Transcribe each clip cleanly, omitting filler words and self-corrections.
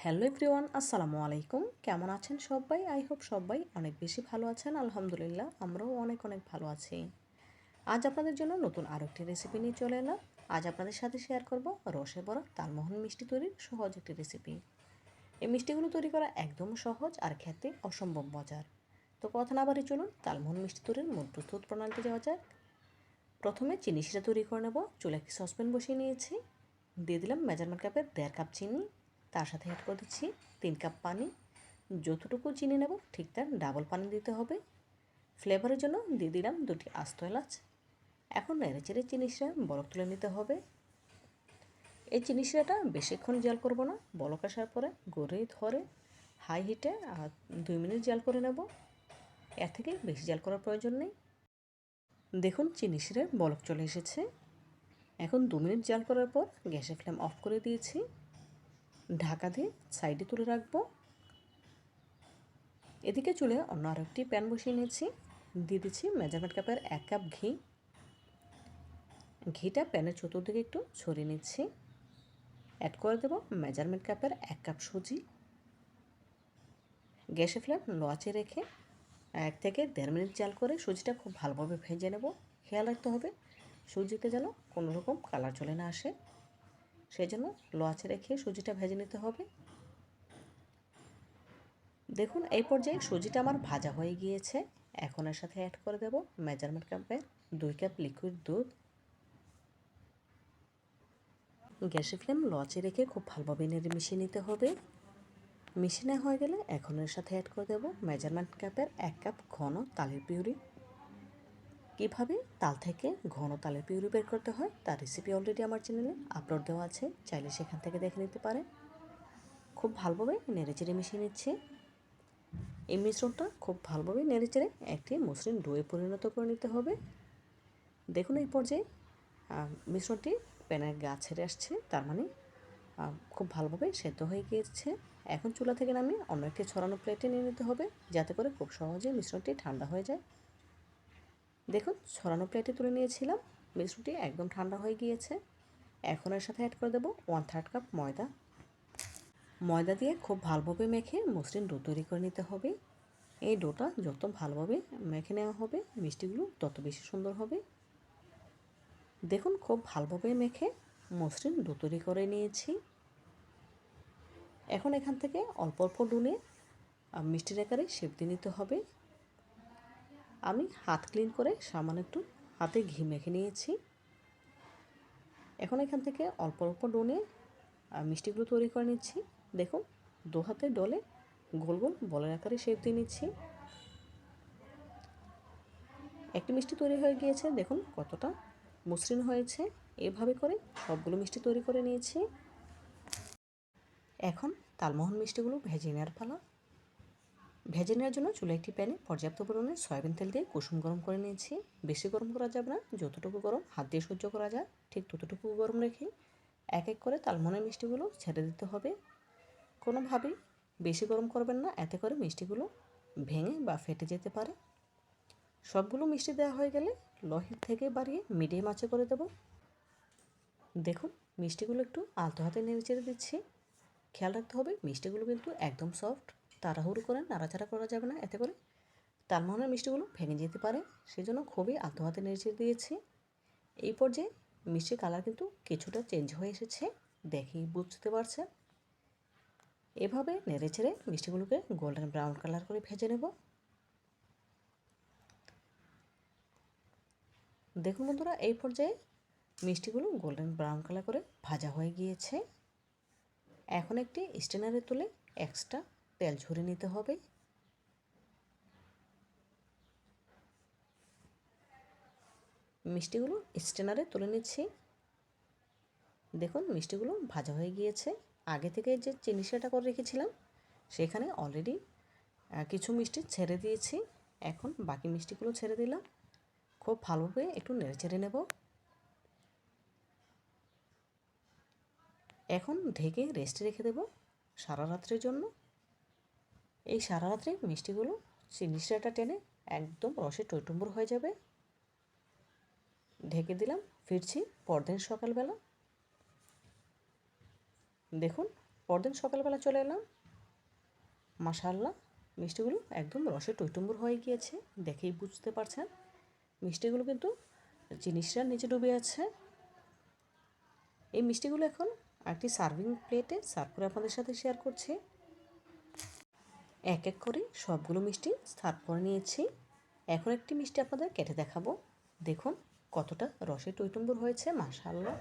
Hello everyone, আসসালামু আলাইকুম। কেমন আছেন সবাই? আই হোপ সবাই অনেক বেশি ভালো আছেন। আলহামদুলিল্লাহ, আমরাও অনেক অনেক ভালো আছি। আজ আপনাদের জন্য নতুন আরও একটি রেসিপি নিয়ে চলে এলাম। আজ আপনাদের সাথে শেয়ার করব রসে ভরা তালমোহন মিষ্টি তৈরির সহজ একটি রেসিপি। এই মিষ্টিগুলো তৈরি করা একদম সহজ আর খেতে অসম্ভব মজার। তো কথা না বাড়িয়ে চলুন তালমোহন মিষ্টি তৈরির মূল প্রস্তুত প্রণালীতে যাওয়া যাক। প্রথমে চিনি শিরা তৈরি করে নেব। চুলায় একটি সসপ্যান বসিয়ে নিয়েছি। দিয়ে দিলাম মেজারমেন্ট কাপের 1.5 কাপ চিনি। তার সাথে অ্যাড করে দিচ্ছি 3 কাপ পানি। যতটুকু চিনি নেব ঠিক তার ডাবল পানি দিতে হবে। ফ্লেভারের জন্য দিয়ে দিলাম 2টি আস্ত এলাচ। এখন নেড়েচেড়ে চিনি শিরা বলক তুলে নিতে হবে। এই চিনি শিরাটা বেশিক্ষণ জাল করব না, বলক আসার পরে গড়িয়ে ধরে হাই হিটে 2 মিনিট জাল করে নেব। এর থেকে বেশি জাল করার প্রয়োজন নেই। দেখুন চিনি শিরায় বলক চলে এসেছে। এখন 2 মিনিট জাল করার পর গ্যাসের ফ্লেম অফ করে দিয়েছি। ঢাকা দিয়ে সাইডে তুলে রাখবো। এদিকে চুলে অন্য আরও একটি প্যান বসিয়ে নিয়েছি। দিয়ে দিচ্ছি মেজারমেন্ট কাপের 1 কাপ ঘি। ঘিটা প্যানের চতুর্দিকে একটু ছড়িয়ে নিচ্ছি। অ্যাড করে দেব মেজারমেন্ট কাপের 1 কাপ সুজি। গ্যাসের ফ্লেম লো আঁচে রেখে 1 থেকে 1.5 মিনিট জাল করে সুজিটা খুব ভালোভাবে ভেজে নেব। খেয়াল রাখতে হবে সুজিতে যেন কোনো রকম কালার চলে না আসে, সেই জন্য লো আঁচে রেখে সুজিটা ভেজে নিতে হবে। দেখুন এই পর্যায়ে সুজিটা আমার ভাজা হয়ে গিয়েছে। এখন এর সাথে অ্যাড করে দেব মেজারমেন্ট কাপের 2 কাপ লিকুইড দুধ। গ্যাসের ফ্লেম লো আঁচে রেখে খুব ভালোভাবে নেড়ে মিশিয়ে নিতে হবে। মিশিয়ে নেওয়া হয়ে গেলে এখন এর সাথে অ্যাড করে দেব মেজারমেন্ট কাপের 1 কাপ ঘন তালের পিউরি। কীভাবে তাল থেকে ঘন তালের পিউরি বের করতে হয় তার রেসিপি অলরেডি আমার চ্যানেলে আপলোড দেওয়া আছে, চাইলে সেখান থেকে দেখে নিতে পারেন। খুব ভালোভাবে নেড়েচেড়ে মিশিয়ে নিচ্ছি। এই মিশ্রণটা খুব ভালোভাবে নেড়েচেড়ে একটি মসৃণ ডোয়ে পরিণত করে নিতে হবে। দেখুন এই পর্যায়ে মিশ্রণটি প্যানের গা ছেড়ে আসছে, তার মানে খুব ভালোভাবে সেদ্ধ হয়ে গিয়েছে। এখন চুলা থেকে নামিয়ে অন্য একটি ছড়ানো প্লেটে নিয়ে নিতে হবে, যাতে করে খুব সহজে মিশ্রণটি ঠান্ডা হয়ে যায়। দেখুন ছড়ানো প্লেটে তুলে নিয়েছিলাম, মিশ্রণটি একদম ঠান্ডা হয়ে গিয়েছে। এখন এর সাথে অ্যাড করে দেব 1/3 কাপ ময়দা। ময়দা দিয়ে খুব ভালোভাবে মেখে মসৃণ ডো তৈরি করে নিতে হবে। এই ডোটা যত ভালোভাবে মেখে নেওয়া হবে মিষ্টিগুলো তত বেশি সুন্দর হবে। দেখুন খুব ভালোভাবে মেখে মসৃণ ডো তৈরি করে নিয়েছি। এখন এখান থেকে অল্প অল্প ডুনে মিষ্টির আকারে শেপ দিয়ে নিতে হবে। আমি হাত ক্লিন করে সামান্য একটু হাতে ঘি মেখে নিয়েছি। এখন এখান থেকে অল্প অল্প ডুনে মিষ্টিগুলো তৈরি করে নিচ্ছি। দেখুন 2 হাতে ডলে গোল গোল বলের আকারে শেপ দিয়ে নিচ্ছি। একটি মিষ্টি তৈরি হয়ে গিয়েছে, দেখুন কতটা মসৃণ হয়েছে। এভাবে করে সবগুলো মিষ্টি তৈরি করে নিয়েছি। এখন তালমোহন মিষ্টিগুলো ভেজে নেওয়ার পালা। ভেজে নেওয়ার জন্য চুলায় একটি প্যানে পর্যাপ্ত পরিমাণে সয়াবিন তেল দিয়ে কুসুম গরম করে নিয়েছি। বেশি গরম করা যাবে না, যতটুকু গরম হাত দিয়ে সহ্য করা যায় ঠিক ততটুকু গরম রেখে এক এক করে তালমোহনের মিষ্টিগুলো ছেড়ে দিতে হবে। কোনোভাবেই বেশি গরম করবেন না, এতে করে মিষ্টিগুলো ভেঙে বা ফেটে যেতে পারে। সবগুলো মিষ্টি দেওয়া হয়ে গেলে লো হিট থেকে বাড়িয়ে মিডিয়াম আঁচে করে দেব। দেখুন মিষ্টিগুলো একটু আলতো হাতে নেড়ে চেড়ে দিচ্ছি। খেয়াল রাখতে হবে মিষ্টিগুলো কিন্তু একদম সফট, তাড়াহুড়ো করে নাড়াচাড়া করা যাবে না, এতে করে তালমোহনের মিষ্টিগুলো ভেঙে যেতে পারে। সেজন্য খুবই আলতো হাতে নেড়ে চেড়ে দিয়েছি। এই পর্যায়ে মিষ্টির কালার কিন্তু কিছুটা চেঞ্জ হয়ে এসেছে, দেখেই বুঝতে পারছেন। এভাবে নেড়ে চেড়ে মিষ্টিগুলোকে গোল্ডেন ব্রাউন কালার করে ভেজে নেব। দেখুন বন্ধুরা এই পর্যায়ে মিষ্টিগুলো গোল্ডেন ব্রাউন কালার করে ভাজা হয়ে গিয়েছে। এখন একটি স্ট্রেনারে তুলে এক্সট্রা তেল ঝরিয়ে নিতে হবে। মিষ্টিগুলো স্ট্রেনারে তুলে নিচ্ছি। দেখুন মিষ্টিগুলো ভাজা হয়ে গিয়েছে। আগে থেকে যে চিনি শিরাটা করে রেখেছিলাম সেখানে অলরেডি কিছু মিষ্টি ছেড়ে দিয়েছি। এখন বাকি মিষ্টিগুলো ছেড়ে দিলাম। খুব ভালোভাবে একটু নেড়ে চেড়ে নেব। এখন ঢেকে রেস্টে রেখে দেব সারা রাত্রের জন্য। এই সারা রাত্রে মিষ্টিগুলো চিনি শিরাটা টেনে একদম রসে টইটুম্বুর হয়ে যাবে। ঢেকে দিলাম, ফিরছি পরদিন সকালবেলা। দেখুন পরদিন সকালবেলা চলে এলাম, মাশাআল্লাহ মিষ্টিগুলো একদম রসে টইটুম্বুর হয়ে গিয়েছে। দেখেই বুঝতে পারছেন মিষ্টিগুলো কিন্তু জিনিসটা নিচে ডুবে আছে। এই মিষ্টিগুলো এখন একটি সার্ভিং প্লেটে সার্ভ করে আপনাদের সাথে শেয়ার করছি। এক এক করে সবগুলো মিষ্টি সার্ভ করে নিয়েছি। এখন একটি মিষ্টি আপনাদের কেটে দেখাবো। দেখুন কতটা রসে টইটুম্বুর হয়েছে, মাশাআল্লাহ।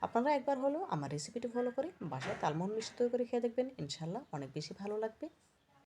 আপনারা একবার হলেও আমার রেসিপিটি ফলো করে বাসায় তালমোহন মিষ্টি তৈরি করে খেয়ে দেখবেন, ইনশাআল্লাহ অনেক বেশি ভালো লাগবে।